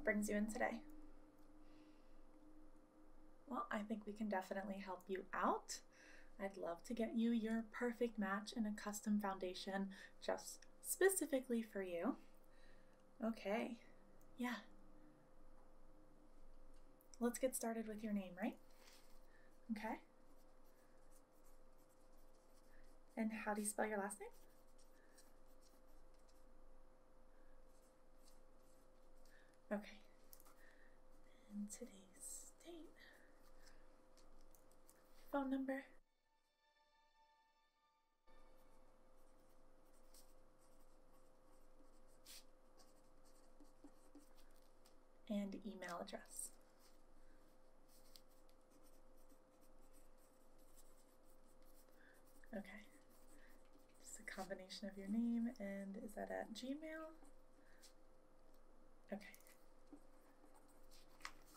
brings you in today? Well, I think we can definitely help you out. I'd love to get you your perfect match in a custom foundation just specifically for you. Okay, yeah. Let's get started with your name, right? Okay. And how do you spell your last name? Okay. And today's date. Phone number. And email address. Okay. Just a combination of your name, and is that at Gmail? Okay.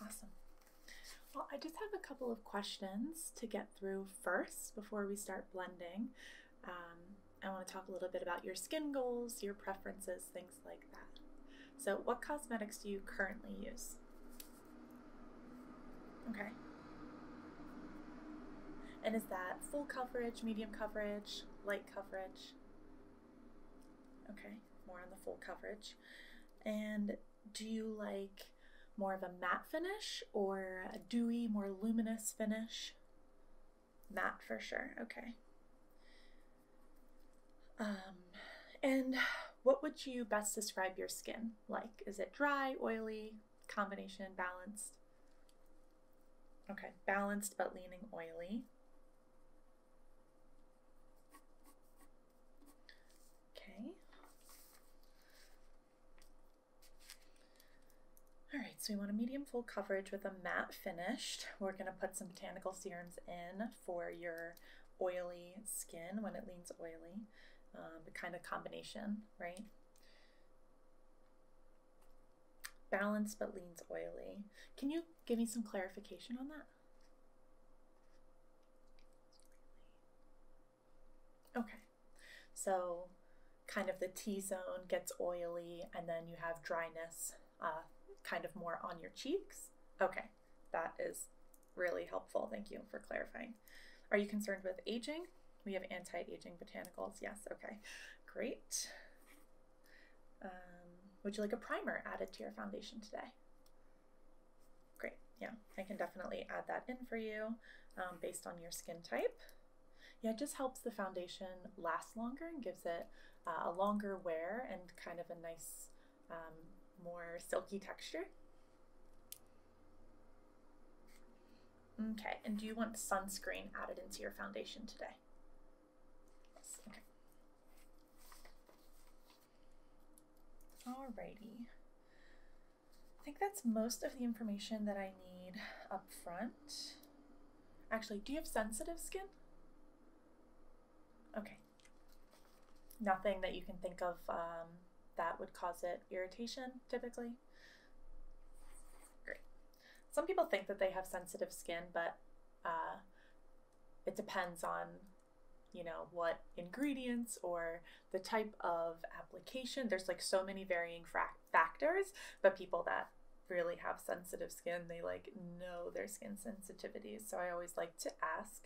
Awesome. Well, I just have a couple of questions to get through first before we start blending. I want to talk a little bit about your skin goals, your preferences, things like that. So what cosmetics do you currently use? Okay. And is that full coverage, medium coverage, light coverage? Okay, more on the full coverage. And do you like more of a matte finish or a dewy, more luminous finish? Matte for sure, okay. And what would you best describe your skin like? Is it dry, oily, combination, balanced? Okay, balanced but leaning oily. Okay. All right, so we want a medium full coverage with a matte finish. We're gonna put some botanical serums in for your oily skin when it leans oily, the kind of combination, right? Balanced but leans oily. Can you give me some clarification on that? Okay, so kind of the T-zone gets oily and then you have dryness kind of more on your cheeks. Okay, that is really helpful. Thank you for clarifying. Are you concerned with aging? We have anti-aging botanicals. Yes, okay, great. Would you like a primer added to your foundation today? Great, yeah, I can definitely add that in for you based on your skin type. Yeah, it just helps the foundation last longer and gives it a longer wear and kind of a nice, more silky texture. Okay, and do you want sunscreen added into your foundation today? Yes, okay. Alrighty. I think that's most of the information that I need up front. Actually, do you have sensitive skin? Okay. Nothing that you can think of that would cause it irritation, typically? Great. Some people think that they have sensitive skin, but it depends on, you know, what ingredients or the type of application. There's like so many varying factors, but people that really have sensitive skin, they like know their skin sensitivities. So I always like to ask.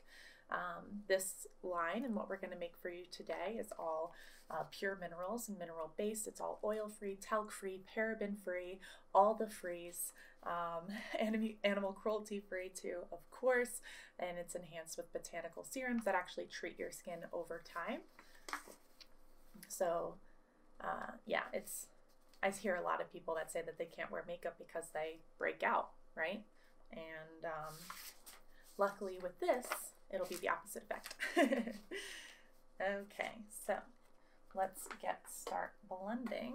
This line and what we're going to make for you today is all pure minerals and mineral based. It's all oil free, talc free, paraben free, all the frees, animal cruelty free too, of course, and it's enhanced with botanical serums that actually treat your skin over time. So yeah, I hear a lot of people that say that they can't wear makeup because they break out, right? And luckily with this, it'll be the opposite effect. Okay, so let's start blending.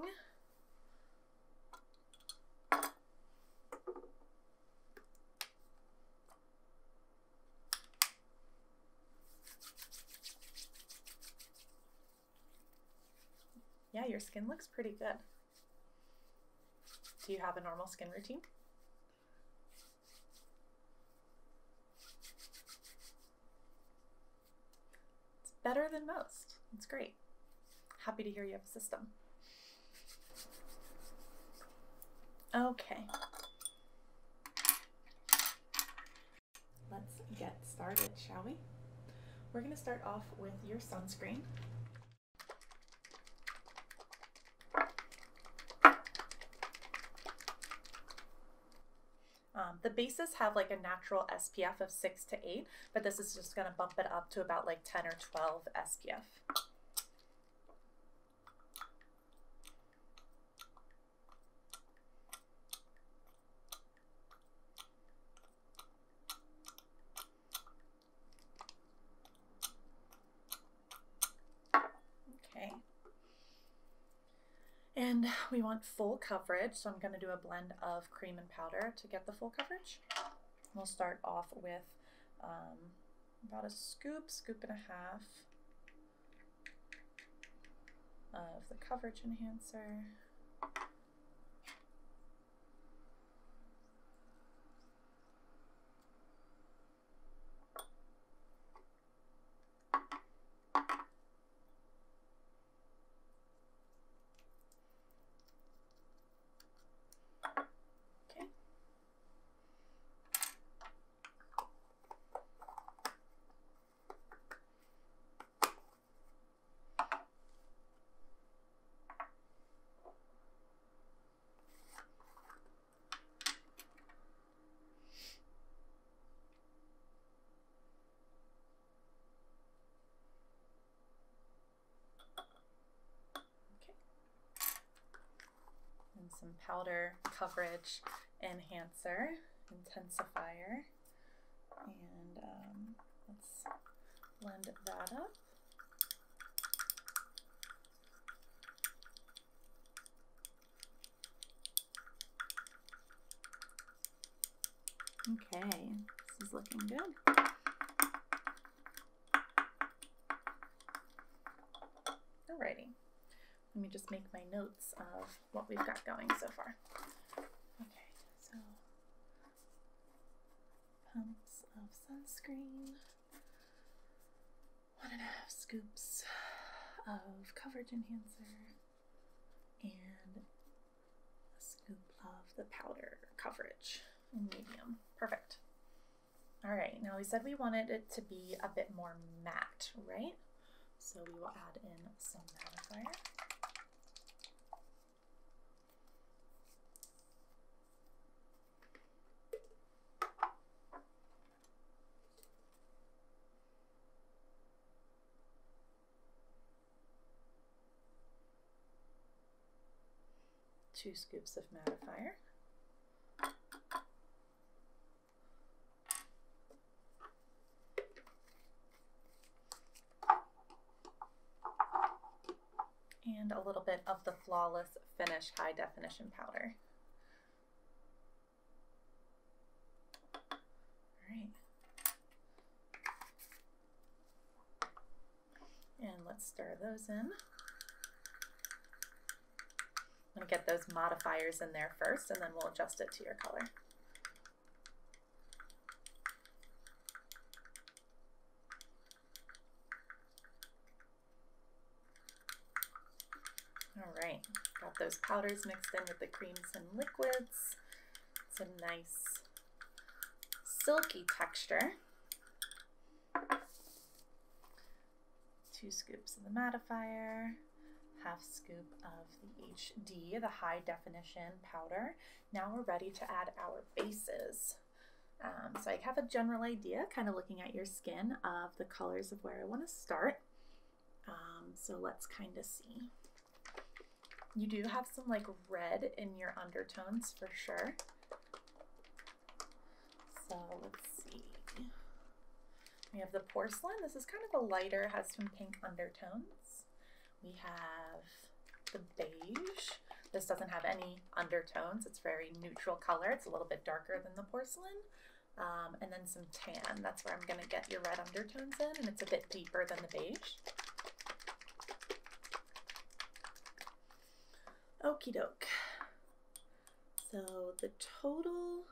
Yeah, your skin looks pretty good. Do you have a normal skin routine? It's better than most. It's great. Happy to hear you have a system. Okay. Let's get started, shall we? We're going to start off with your sunscreen. The bases have like a natural SPF of 6 to 8, but this is just going to bump it up to about like 10 or 12 SPF. Okay. And we want full coverage, so I'm going to do a blend of cream and powder to get the full coverage. We'll start off with about a scoop and a half of the coverage enhancer. Some powder coverage enhancer, intensifier, and let's blend that up. Okay, this is looking good. Alrighty. Let me just make my notes of what we've got going so far. Okay, so pumps of sunscreen, 1.5 scoops of coverage enhancer, and a scoop of the powder coverage in medium. Perfect. All right, now we said we wanted it to be a bit more matte, right? So we will add in some mattifier. Two scoops of mattifier. And a little bit of the Flawless Finish High Definition Powder. All right. And let's stir those in. I'm going to get those modifiers in there first, and then we'll adjust it to your color. All right, got those powders mixed in with the creams and liquids. It's a nice silky texture. 2 scoops of the mattifier. 1/2 scoop of the HD, the high definition powder. Now we're ready to add our bases. So I have a general idea, kind of looking at your skin, of the colors of where I want to start. So let's kind of see. You do have some like red in your undertones for sure. So let's see. We have the porcelain. This is kind of a lighter, has some pink undertones. We have the beige. This doesn't have any undertones. It's very neutral color. It's a little bit darker than the porcelain. And then some tan. That's where I'm going to get your red undertones in, and it's a bit deeper than the beige. Okie doke. So the total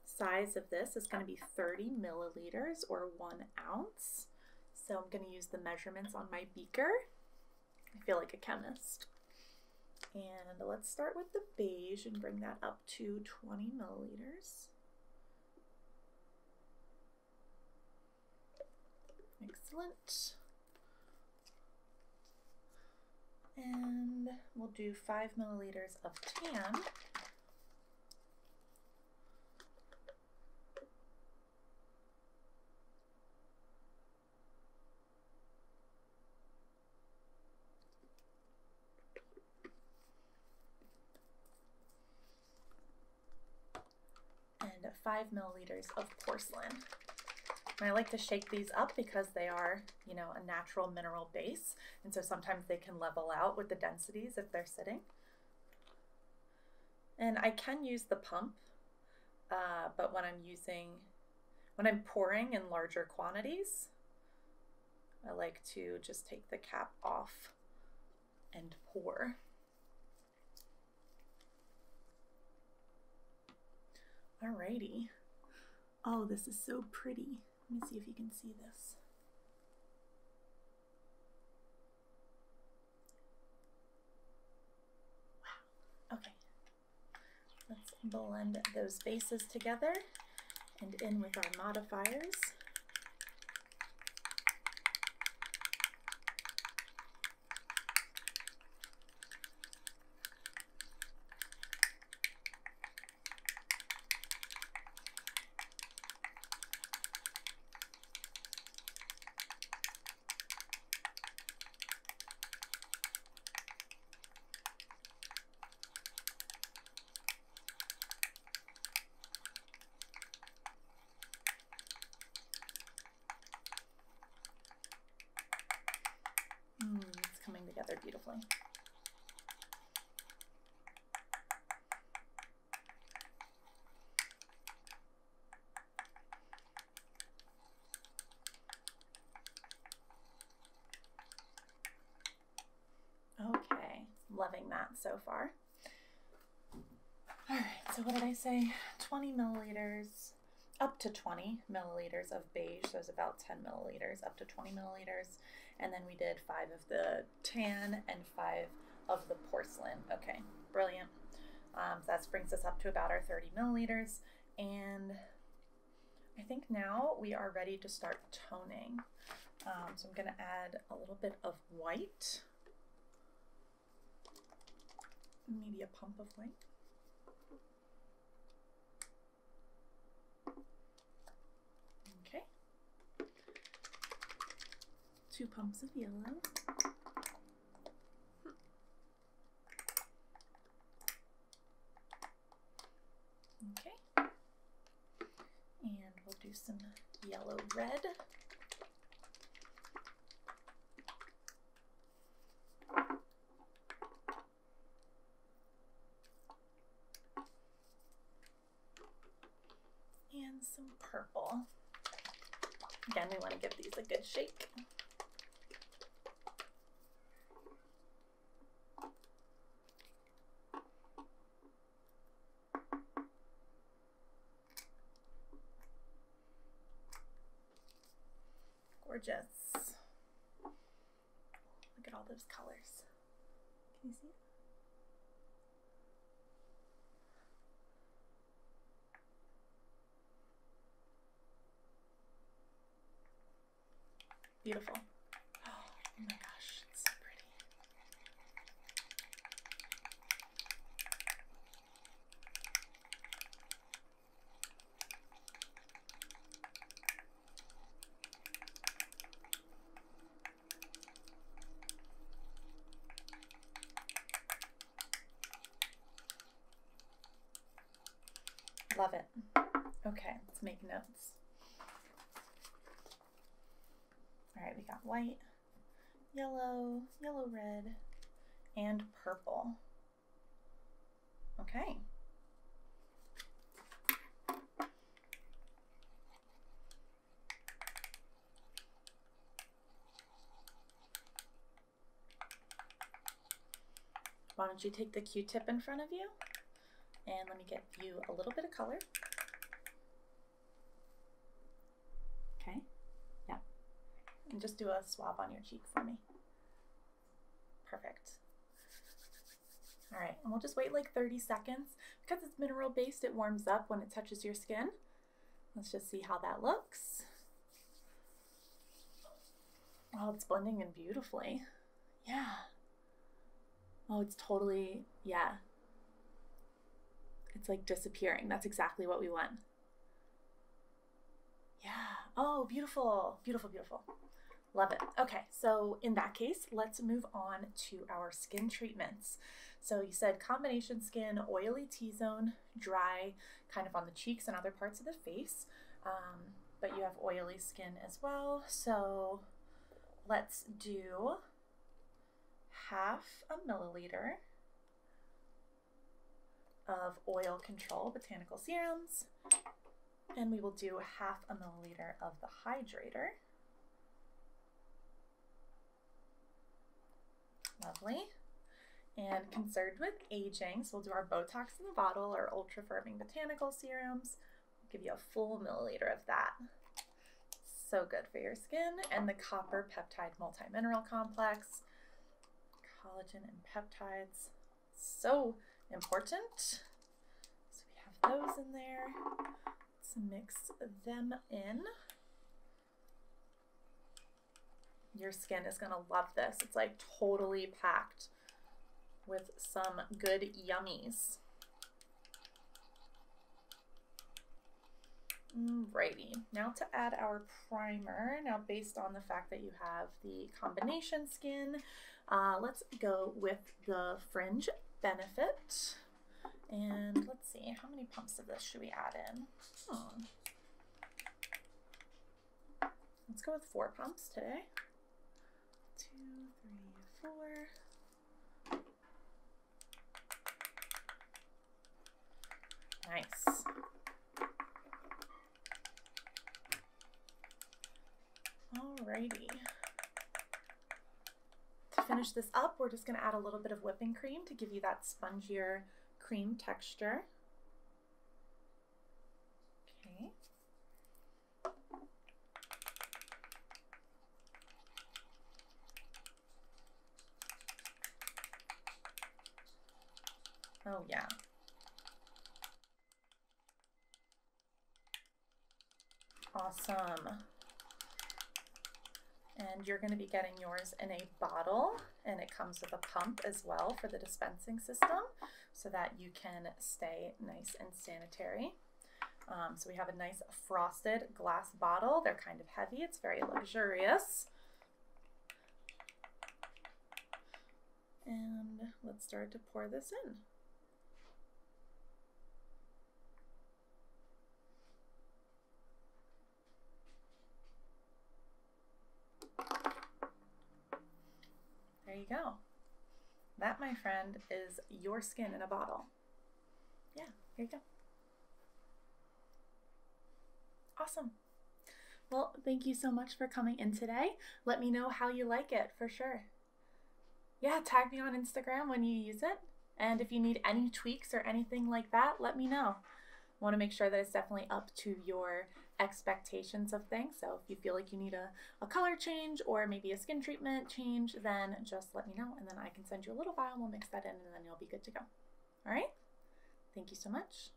size of this is going to be 30 milliliters or 1 ounce. So I'm going to use the measurements on my beaker. I feel like a chemist. And let's start with the beige and bring that up to 20 milliliters. Excellent. And we'll do 5 milliliters of tan. And 5 milliliters of porcelain. And I like to shake these up because they are, you know, a natural mineral base. And so sometimes they can level out with the densities if they're sitting. And I can use the pump, but when I'm pouring in larger quantities, I like to just take the cap off and pour. Alrighty. Oh, this is so pretty. Let me see if you can see this. Wow. Okay. Let's blend those bases together and in with our modifiers. It's coming together beautifully. Okay, loving that so far. All right, so what did I say? 20 milliliters, up to 20 milliliters of beige, so it's about 10 milliliters, up to 20 milliliters. And then we did 5 of the tan and 5 of the porcelain. Okay, brilliant. So that brings us up to about our 30 milliliters. And I think now we are ready to start toning. So I'm gonna add a little bit of white. Maybe a pump of white. Okay. 2 pumps of yellow. Okay. And we'll do some yellow red. And some purple. Again, we want to give these a good shake. Gorgeous. Look at all those colors. Can you see it? Beautiful. Oh my gosh, it's so pretty. Love it. Okay, let's make notes. All right, we got white, yellow, yellow red, and purple. Okay. Why don't you take the Q-tip in front of you, and let me get you a little bit of color. Okay, yeah. And just do a swab on your cheek for me. Perfect. All right, and we'll just wait like 30 seconds. Because it's mineral based, it warms up when it touches your skin. Let's just see how that looks. Oh, it's blending in beautifully. Yeah. Oh, it's totally, yeah. It's like disappearing. That's exactly what we want. Yeah. Oh, beautiful, beautiful, beautiful. Love it. Okay, so in that case, let's move on to our skin treatments. So you said combination skin, oily T-zone, dry, kind of on the cheeks and other parts of the face, but you have oily skin as well. So let's do 0.5 milliliter of oil control botanical serums, and we will do 0.5 milliliter of the hydrator. Lovely. And concerned with aging, so we'll do our Botox in the bottle, our ultra firming botanical serums. I'll give you a full milliliter of that. So good for your skin. And the copper peptide multi-mineral complex, collagen and peptides, so important. So we have those in there. Let's mix them in. Your skin is gonna love this. It's like totally packed with some good yummies. Alrighty, now to add our primer. Now based on the fact that you have the combination skin, let's go with the Fringe Benefit. And let's see, how many pumps of this should we add in? Let's go with 4 pumps today. 2, 3, 4. Nice. Alrighty. To finish this up, we're just going to add a little bit of whipping cream to give you that spongier cream texture. Okay. Oh yeah. Awesome. And you're going to be getting yours in a bottle, and it comes with a pump as well for the dispensing system so that you can stay nice and sanitary. So we have a nice frosted glass bottle. They're kind of heavy. It's very luxurious. And let's start to pour this in. There you go. That, my friend, is your skin in a bottle. Yeah, here you go. Awesome. Well, thank you so much for coming in today. Let me know how you like it, for sure. Yeah, tag me on Instagram when you use it. And if you need any tweaks or anything like that, let me know. I want to make sure that it's definitely up to your expectations of things. So if you feel like you need a color change or maybe a skin treatment change, then just let me know, and then I can send you a little vial and we'll mix that in, and then you'll be good to go. All right? Thank you so much.